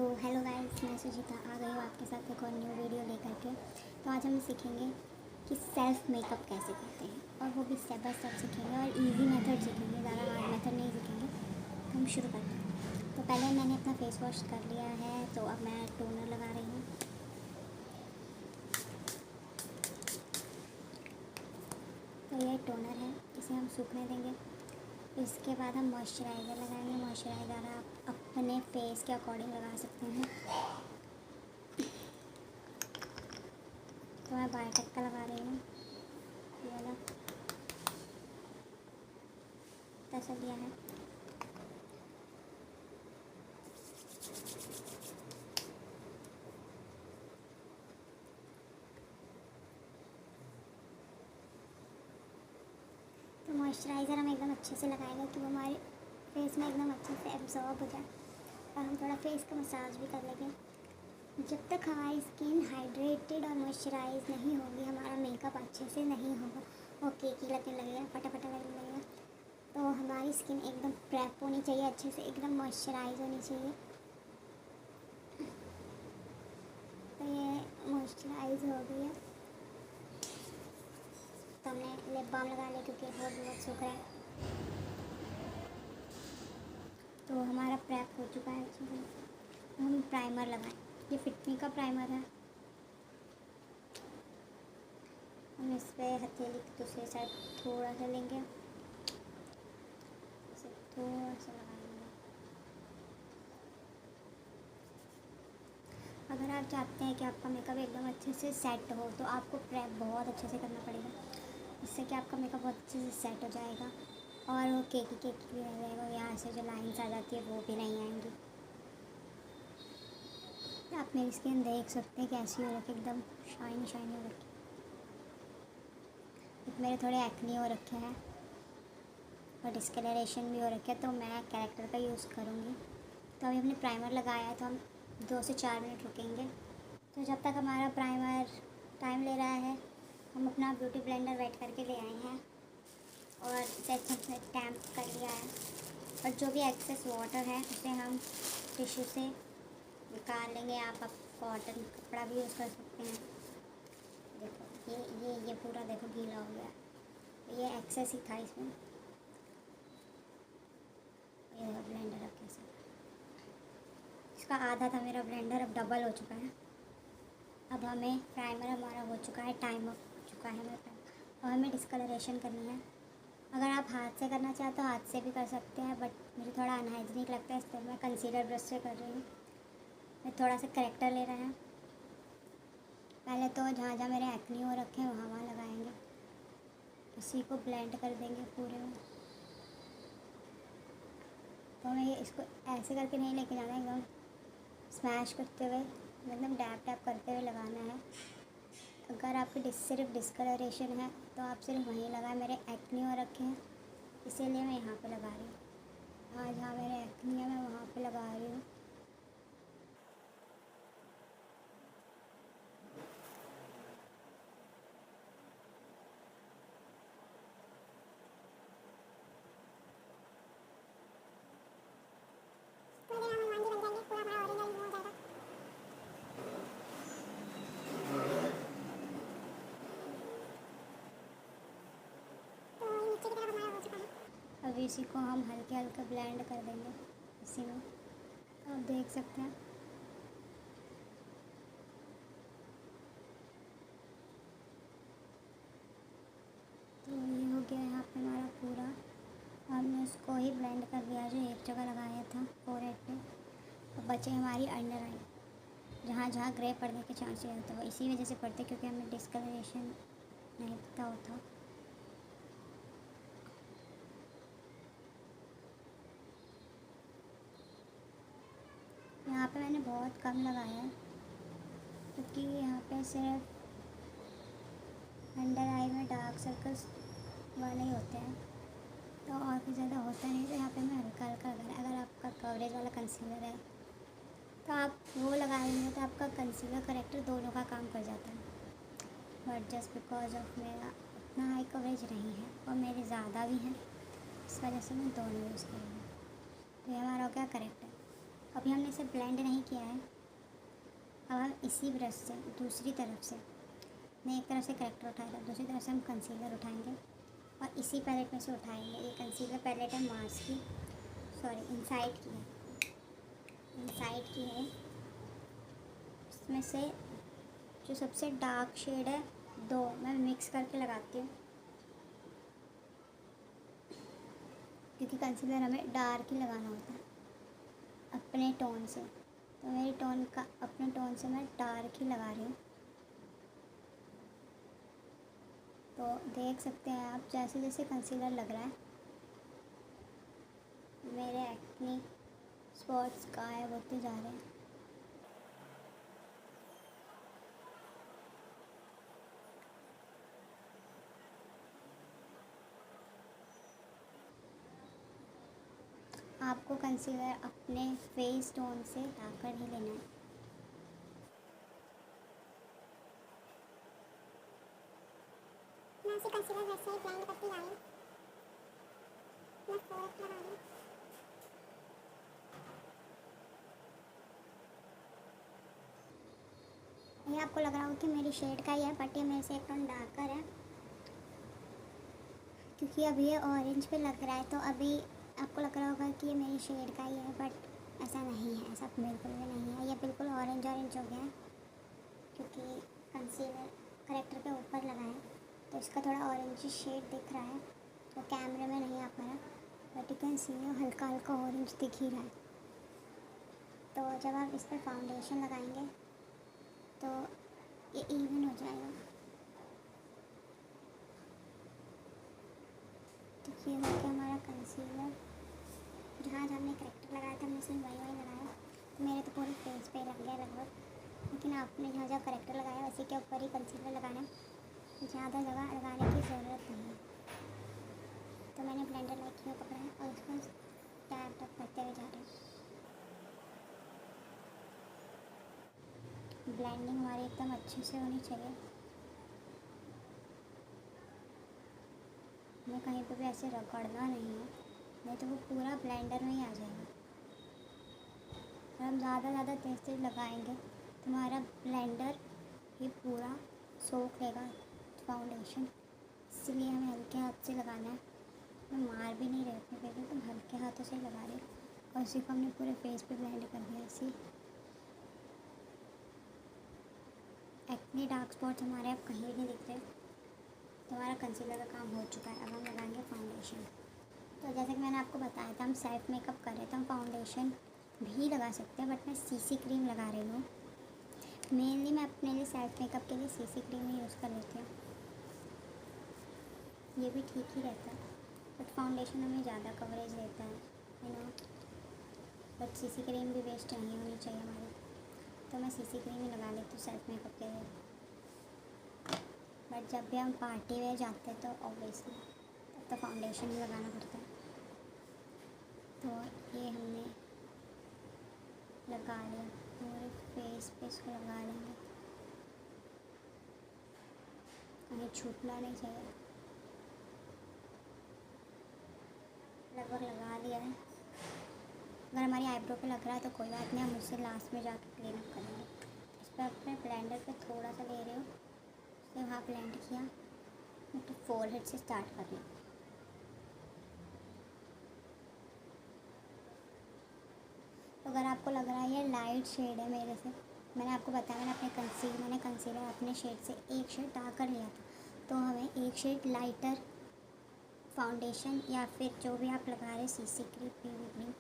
तो hello guys, मैं सुजीता आ गई हूँ आपके साथ एक और न्यू वीडियो लेकर के। तो आज हम सीखेंगे कि सेल्फ मेकअप कैसे करते हैं, और वो भी स्टेप बाय स्टेप सीखेंगे और इजी मेथड सीखेंगे, ज़्यादा हार्ड मेथड नहीं सीखेंगे। तो हम शुरू करते हैं। तो पहले मैंने अपना फेस वॉश कर लिया है, तो अब मैं टोनर लगा रही हूँ। तो ये टोनर है, इसे हम सूखने देंगे। इसके बाद हम मॉइस्चराइज़र लगाएंगे। मॉइस्चराइज़र आप अपने फेस के अकॉर्डिंग लगा सकते हैं। तो मैं बायोटेक का लगा रही हूँ, ये वाला ऐसा दिया है। तो मॉइस्चराइज़र हम एकदम अच्छे से लगाएंगे कि वो हमारे फेस में एकदम अच्छे से एब्जॉर्ब हो जाए, और हम थोड़ा फेस का मसाज भी कर लेंगे। जब तक हमारी स्किन हाइड्रेटेड और मॉइस्चराइज नहीं होगी, हमारा मेकअप अच्छे से नहीं होगा, वो केकी लगने लगेगा, फटाफटा लगने लगेगा। तो हमारी स्किन एकदम प्रेप होनी चाहिए, अच्छे से एकदम मॉइस्चराइज होनी चाहिए। तो ये मॉइस्चराइज हो गई है, तो हमने लिप बाम लगा लिया क्योंकि बहुत सूख रहा है। तो हमारा प्रेप हो चुका है अच्छे से। हम प्राइमर लगाएं। ये फिटमी का प्राइमर है। हम इस पर हथेली की दूसरी साइड थोड़ा सा लेंगे, इसे थोड़ा सा लगाएंगे। अगर आप चाहते हैं कि आपका मेकअप एकदम अच्छे से सेट हो, तो आपको प्रेप बहुत अच्छे से करना पड़ेगा, इससे कि आपका मेकअप बहुत अच्छे से सेट हो जाएगा और वो केकी भी रह जाएगा। यहाँ से जो लाइन्स आ जाती है वो भी नहीं आएंगी। आप मेरी स्किन देख सकते हैं कैसी हो रखी, एकदम शाइनी शाइनी हो रखी। मेरे थोड़े एक्ने हो रखे हैं और डिस्कलरेशन भी हो रखे हैं, तो मैं कैरेक्टर का यूज़ करूँगी। तो अभी हमने प्राइमर लगाया है, तो हम 2 से 4 मिनट रुकेंगे। तो जब तक हमारा प्राइमर टाइम ले रहा है, हम अपना ब्यूटी ब्लेंडर वेट करके ले आए हैं और इसे अच्छे से टैम्प कर लिया है। और जो भी एक्सेस वाटर है उसे हम टिश्यू से निकाल लेंगे। आप कॉटन कपड़ा भी यूज़ कर सकते हैं। देखो ये पूरा देखो गीला हो गया, ये एक्सेस ही था इसमें। ये देखो ब्लेंडर अब कैसे, इसका आधा था मेरा ब्लेंडर, अब डबल हो चुका है। अब हमें प्राइमर हमारा हो चुका है, टाइम अप हो चुका है हमारा प्राइमर, और हमें डिस्कलरेशन करनी है। अगर आप हाथ से करना चाहें तो हाथ से भी कर सकते हैं, बट मुझे थोड़ा अनहाइजीनिक लगता है, इसलिए मैं कंसीलर ब्रश से कर रही हूँ। मैं थोड़ा सा करेक्टर ले रहे हैं। पहले तो जहाँ जहाँ मेरे एक्ने हो रखे हैं वहाँ लगाएंगे, इसी को ब्लेंड कर देंगे पूरे में। तो हमें ये इसको ऐसे करके नहीं लेके जाना है, एकदम स्मैश करते हुए, एकदम डैप डैप करते हुए लगाना है। अगर आपकी सिर्फ डिस्कलरेशन है तो आप सिर्फ वहीं लगाएं। मेरे एक्ने हो रखे हैं इसीलिए मैं यहाँ पे लगा रही हूँ। हाँ, जहाँ मेरे एक्ने है मैं वहाँ पे लगा रही हूँ। अब इसी को हम हल्के हल्के ब्लेंड कर देंगे इसी में, आप देख सकते हैं। तो ये हो गया यहाँ पे हमारा पूरा। हमने उसको ही ब्लेंड कर दिया जो एक जगह लगाया था फोरहेड पे। अब बचे हमारी अंडर आई, जहाँ जहाँ ग्रे पड़ने के चांसेस होते हैं वो इसी वजह से पड़ते, क्योंकि हमें डिस्कलरेशन नहीं पता होता। यहाँ पे मैंने बहुत कम लगाया है, क्योंकि यहाँ पे सिर्फ अंडर आई में डार्क सर्कल्स वाले ही होते हैं, तो और भी ज़्यादा होता नहीं। तो यहाँ पे मैं हल्का हल्का अगर आपका कवरेज वाला कंसीलर है तो आप वो लगाएंगे, तो आपका कंसीलर करेक्टर दोनों का काम कर जाता है। बट जस्ट बिकॉज ऑफ मेरा उतना हाई कवरेज नहीं है और मेरे ज़्यादा भी हैं, इस वजह से मैं दोनों यूज़ करूँगी। तो ये हमारा हो गया करेक्टर। अभी हमने इसे ब्लेंड नहीं किया है। अब हम इसी ब्रश से दूसरी तरफ से, मैं एक तरफ से करेक्टर उठाया था, दूसरी तरफ से हम कंसीलर उठाएंगे और इसी पैलेट में से उठाएंगे। ये कंसीलर पैलेट है मार्स की, सॉरी इनसाइड की है, इनसाइड की है। इसमें से जो सबसे डार्क शेड है दो मैं मिक्स करके लगाती हूँ, क्योंकि कंसीलर हमें डार्क ही लगाना होता है अपने टोन से। तो मेरी टोन का अपने टोन से मैं डार्क ही लगा रही हूँ। तो देख सकते हैं आप जैसे जैसे कंसीलर लग रहा है मेरे एक्ने स्पॉट्स गायब होते जा रहे हैं। आपको कंसीलर अपने फेस टोन से लाकर ही लेना है। मैं उसे कंसीलर वैसे ही ब्लेंड करती जा रही हूँ। मैं फोर्थ लगा रही हूँ। ये आपको लग रहा होगा कि मेरी शेड का ही है, बट ये मेरे से एक टोन डार्कर है, क्योंकि अभी ये ऑरेंज पे लग रहा है। तो अभी आपको लग रहा होगा कि ये मेरी शेड का ही है, बट ऐसा नहीं है, ऐसा बिल्कुल भी नहीं है। ये बिल्कुल ऑरेंज ऑरेंज हो गया है, क्योंकि कंसीलर करेक्टर के ऊपर लगा है, तो इसका थोड़ा ऑरेंज शेड दिख रहा है, तो कैमरे में नहीं आ पा रहा, बट यू कैन सी हल्का हल्का ऑरेंज दिख ही रहा है। तो जब आप इस पर फाउंडेशन लगाएंगे तो ये इवन हो जाएगा। तो ये हो गया हमारा कंसीलर। जहाँ जहाँ हमने करेक्टर लगाया था हमने सिर्फ वही वही लगाया, तो मेरे तो पूरे फेस पे लग गया लगभग। लेकिन आपने जहाँ जहाँ करेक्टर लगाया उसी के ऊपर ही कंसीलर लगाना है, ज़्यादा जगह लगाने की ज़रूरत नहीं है। तो मैंने ब्लेंडर लाइक किया पकड़ा है और उसको टैप टैप करते हुए जा रहे हैं। ब्लेंडिंग हमारी एकदम अच्छे से होनी चाहिए, हमें कहीं पे भी ऐसे रगड़ना नहीं है, नहीं तो वो पूरा ब्लेंडर में ही आ जाएगा। और हम ज़्यादा तेज़ तेज़ लगाएंगे तो हमारा ब्लेंडर ये पूरा सोख लेगा फाउंडेशन, इसलिए हमें हल्के हाथ से लगाना है। मैं मार भी नहीं रही अपने पे, तो हम हल्के हाथों से लगा रहे और उसी को हमने पूरे फेस पे ब्लेंड कर दिया। इसी एक्ने डार्क स्पॉट्स हमारे अब कहीं नहीं दिख रहे, तो हमारा कंसीलर का काम हो चुका है। अब हम लगाएंगे फाउंडेशन। तो जैसे कि मैंने आपको बताया था हम सेल्फ मेकअप कर रहे थे, हम फाउंडेशन भी लगा सकते हैं, बट मैं सीसी क्रीम लगा रही हूँ। मेनली मैं अपने लिए सेल्फ मेकअप के लिए सीसी क्रीम ही यूज़ कर लेती हूँ, ये भी ठीक ही रहता है, बट फाउंडेशन हमें ज़्यादा कवरेज देता है, you know. But CC cream भी वेस्ट नहीं होनी चाहिए हमारी, तो मैं सीसी क्रीम ही लगा लेती हूँ सेल्फ मेकअप के लिए। बट जब भी हम पार्टी वेयर जाते हैं तो ऑब्वियसली तब तो फाउंडेशन ही लगाना पड़ता है। तो ये हमने लगा लिया पूरे फेस पे, इसको लगा लेंगे, कहीं छूटना नहीं चाहिए। लगभग लगा लिया है। अगर हमारी आईब्रो पे लग रहा है तो कोई बात नहीं, हम उससे लास्ट में जाके क्लीन अप करेंगे। इस पर अपने ब्लेंडर पे थोड़ा सा ले रही हूँ, उससे वहाँ ब्लेंड किया, तो फोरहेड से स्टार्ट कर लिया। तो अगर आपको लग रहा है ये लाइट शेड है मेरे से, मैंने आपको बताया मैंने कंसीलर अपने शेड से एक शेड डार्क कर लिया था, तो हमें एक शेड लाइटर फाउंडेशन या फिर जो भी आप लगा रहे सीसी क्रीम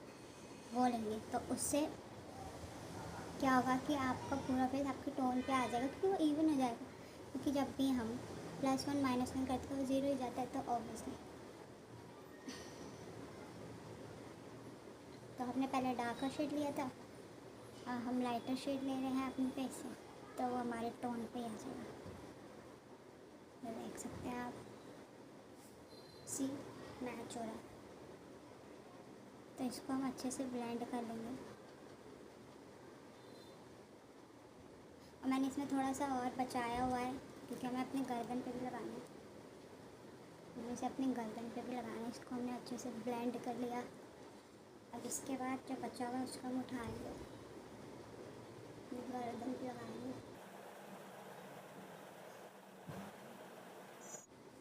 वो लेंगे। तो उससे क्या होगा कि आपका पूरा फेस आपके टोन पे आ जाएगा, क्योंकि वो इवन हो जाएगा। क्योंकि जब भी हम +1 -1 करते हैं वो 0 ही जाता है, तो ऑब्वियसली तो हमने पहले डार्कर शेड लिया था, हम लाइटर शेड ले रहे हैं अपने फेस से, तो वो हमारे टोन पे आ जाएगा। ये देख सकते हैं आप, सी मैच हो रहा है। तो इसको हम अच्छे से ब्लेंड कर लेंगे। और मैंने इसमें थोड़ा सा और बचाया हुआ है, क्योंकि हमें अपने गर्दन पे भी लगाना है, हमें इसे अपनी गर्दन पे भी लगाना है। इसको हमने अच्छे से ब्लेंड कर लिया। अब इसके बाद जो बचा होगा उसको हम उठाएंगे, गर्दन पे लगाएंगे।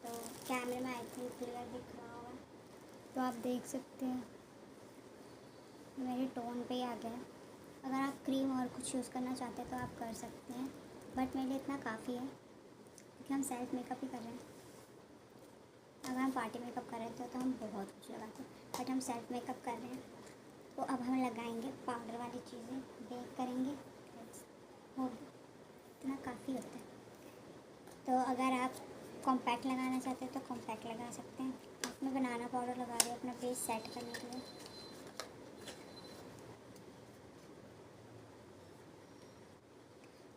तो कैमरे में आई थिंक क्लियर दिख रहा होगा, तो आप देख सकते हैं मेरे टोन पे ही आ गया है। अगर आप क्रीम और कुछ यूज़ करना चाहते हैं तो आप कर सकते हैं, बट मेरे लिए इतना काफ़ी है क्योंकि हम सेल्फ मेकअप ही कर रहे हैं। अगर हम पार्टी मेकअप कर रहे थे तो हम बहुत कुछ लगाते, बट हम सेल्फ मेकअप कर रहे हैं तो अब हम लगाएंगे पाउडर वाली चीज़ें, बेक करेंगे, हो इतना काफ़ी होता है। तो अगर आप कॉम्पैक्ट लगाना चाहते हैं तो कॉम्पैक्ट लगा सकते हैं। मैं बनाना पाउडर लगा रही हूँ अपना फेस सेट करने के लिए।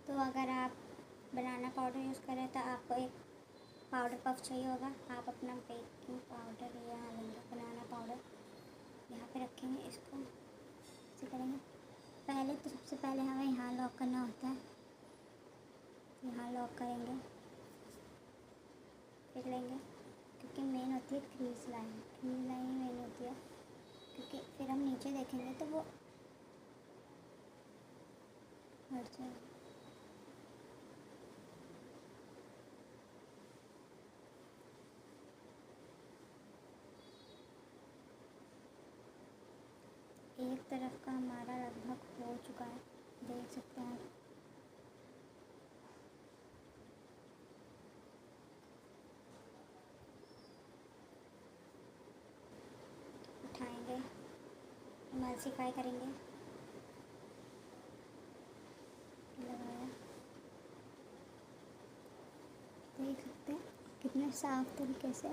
तो अगर आप बनाना पाउडर यूज़ करें तो आपको एक पाउडर पफ चाहिए होगा। आप अपना बेकिंग पाउडर यहाँ लेंगे, बनाना पाउडर यहाँ पे रखेंगे, इसको ऐसे करेंगे। पहले तो सबसे पहले हमें यहाँ लॉक करना होता है, यहाँ लॉक करेंगे, फिर लेंगे क्योंकि मेन होती है क्रीज लाइन, क्रीज लाइन ही मेन होती है क्योंकि फिर हम नीचे देखेंगे तो वो हट जाएगा। एक तरफ का हमारा लगभग हो चुका है, देख सकते हैं आप। उठाएंगे, इमल्सिफाई करेंगे, लगाया, देख सकते हैं कितने साफ तरीके से,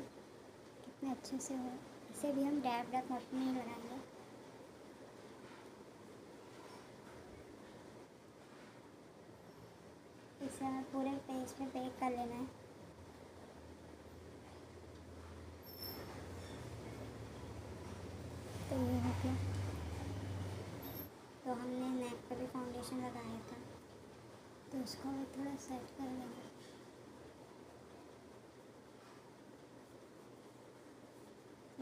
कितने अच्छे से हो। इसे भी हम डैब डैब मोड में ही लगाएंगे। इसे हमें पूरे फेस में बेक कर लेना है। तो ये हो गया। तो हमने नेक पे भी फाउंडेशन लगाया था तो उसको भी थोड़ा सेट कर लेंगे।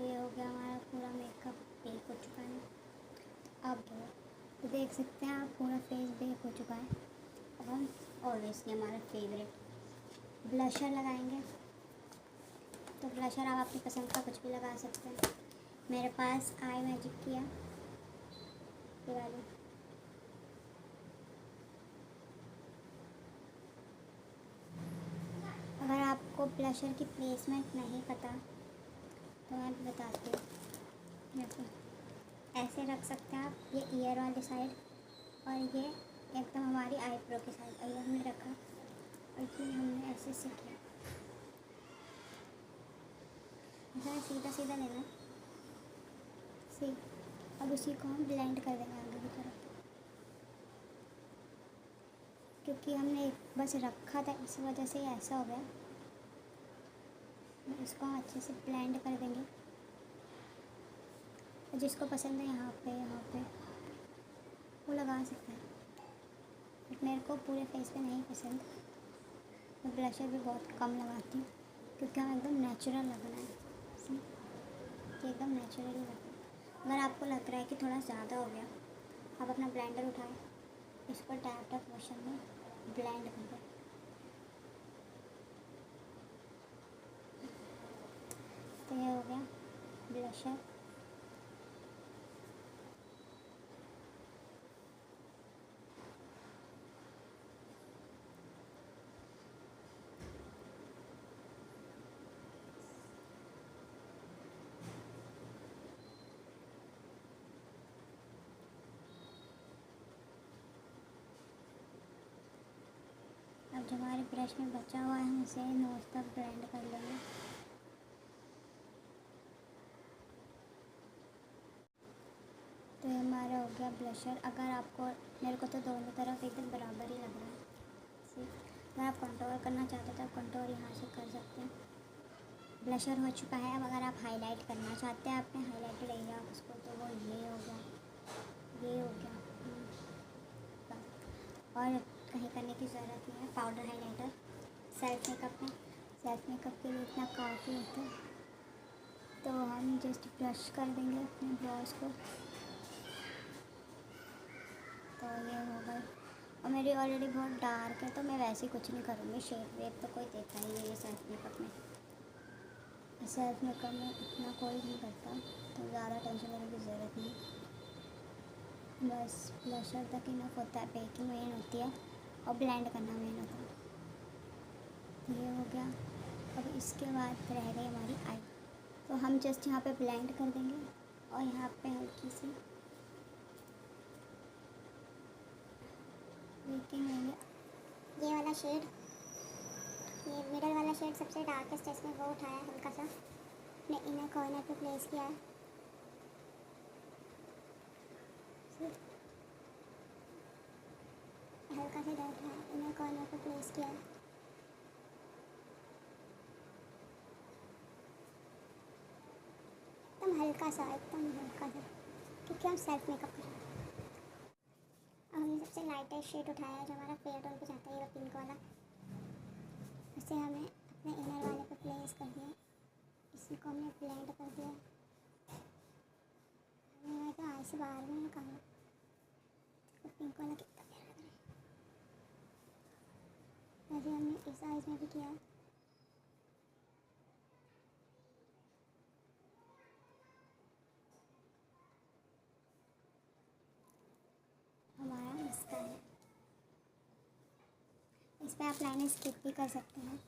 ये हो गया हमारा पूरा मेकअप बेक हो चुका है। अब तो देख सकते हैं आप पूरा फेस बेक हो चुका है। अब हम ऑब्वियसली हमारा फेवरेट ब्लशर लगाएंगे। तो ब्लशर आप अपनी पसंद का कुछ भी लगा सकते हैं। मेरे पास आई मैजिक की है ये वाली। अगर आपको ब्लशर की प्लेसमेंट नहीं पता तो मैं बताती हूँ। देखो ऐसे रख सकते हैं आप, ये ईयर वाली साइड और ये एकदम हमारी आईब्रो की साइड, और ये हमने रखा और ये हमने ऐसे से किया। ऐसा सीधा सीधा लेना सी। अब उसी को हम ब्लेंड कर देंगे आगे की तरफ, क्योंकि हमने बस रखा था इस वजह से ऐसा हो गया। इसको हम अच्छे से ब्लेंड कर देंगे। जिसको पसंद है यहाँ पे वो लगा सकते हैं, बट मेरे को पूरे फेस पे नहीं पसंद। मैं ब्लशर भी बहुत कम लगाती हूँ क्योंकि हम एकदम नेचुरल लगना है, कि एकदम नेचुरली लगना है। अगर आपको लग रहा है कि थोड़ा ज़्यादा हो गया, आप अपना ब्लेंडर उठाएं, इसको टैप टैप मोशन में ब्लेंड कर दें। तो ये हो गया ब्लशर। अब जो हमारे ब्रश में बचा हुआ है हम इसे नोज तक ब्लेंड कर लेंगे। तो ये हमारा हो गया ब्लशर। अगर आपको, मेरे को तो दोनों तरफ एकदम बराबर ही लग रहा है। अगर आप कंट्रोल करना चाहते हैं तो आप कंट्रोल यहाँ से कर सकते हैं। ब्लशर हो चुका है। अब अगर आप हाईलाइट करना चाहते हैं अपने हाईलाइटेड एरिया उसको, तो वो ये हो गया, ये हो गया। और कहीं करने की ज़रूरत नहीं है। पाउडर हाइलाइटर सेल्फ मेकअप के लिए इतना काफ़ी होता है। तो हम जस्ट ब्रश कर देंगे अपने ब्रश को और मेरी ऑलरेडी बहुत डार्क है, तो मैं वैसे ही कुछ नहीं करूँगी। शेड वेड तो कोई देता ही नहीं है सेल्फ मेकअप में। सेल्फ मेकअप में इतना कोई नहीं करता, तो ज़्यादा टेंशन लेने की ज़रूरत नहीं। बस ब्लशर तक इनफ होता है, बेकिंग मेन होती है और ब्लेंड करना मेन होता है। ये हो गया। अब इसके बाद रह गई हमारी आई, तो हम जस्ट यहाँ पे ब्लेंड कर देंगे और यहाँ पे हल्की सी बेकिंग लेंगे। ये वाला शेड, ये मिडल वाला शेड सबसे डार्केस्ट है इसमें, वो उठाया हल्का सा अपने इनर कॉर्नर पे प्लेस किया है। हल्का सा डार्क है, इनर कॉर्नर पे प्लेस किया है। एकदम हल्का सा, क्योंकि हम सेल्फ मेकअप कर रहे हैं। अब हमने सबसे लाइटेस्ट शेड उठाया है जो हमारा फेयर टोन पे जाता है, ये पिंक वाला। उसे हमें अपने इनर वाले पे प्लेस कर दिया, इसको हमने ब्लेंड कर दिया। हमें तो आई से बाहर में निकालना, तो पिंक वाला कितना प्यारा लग रहा है। वैसे हमने इस आइज में भी किया। हमारा मस्कारा, इस पर आप लाइनर स्किप भी कर सकते हैं।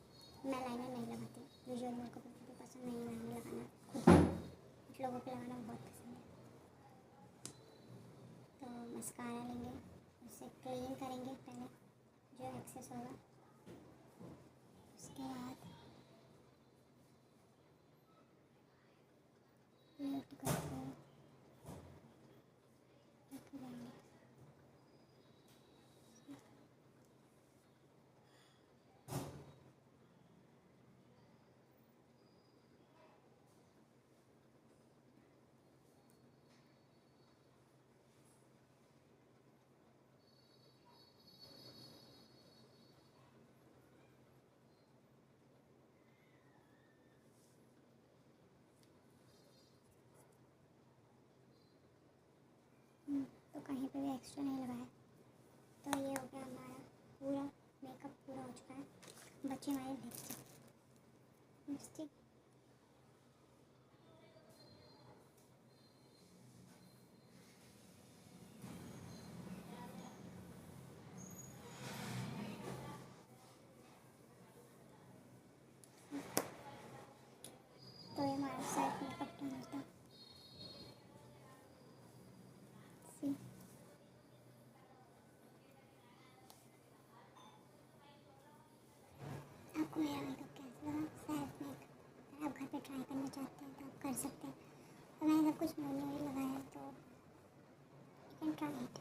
मैं लाइनर नहीं लगाती, विजुअल मेरे को बिल्कुल भी पसंद नहीं है लाइनर लगाना, खुद कुछ लोगों पे लगाना बहुत पसंद है। तो मस्कारा लेंगे, उससे क्लीन करेंगे पहले जो एक्सेस होगा, उसके बाद लिफ्ट करके रख देंगे। तो कहीं पे भी एक्स्ट्रा नहीं लगाया। तो ये हो गया हमारा पूरा मेकअप, पूरा हो चुका है। बच्चे हमारे लिपस्टिक। तो ये हमारा सेल्फ मेकअप टनर था। आपको मेरा मेकअप कैसा लगा? सेल्फ मेकअप अगर आप घर पे ट्राई करना चाहते हैं तो आप कर सकते हैं, और मैंने सब कुछ मैन्युअली लगाया है, तो यू कैन ट्राई इट।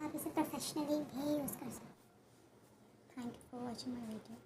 आप इसे प्रोफेशनली भी यूज़ कर सकते हैं। Thank you for watching my video.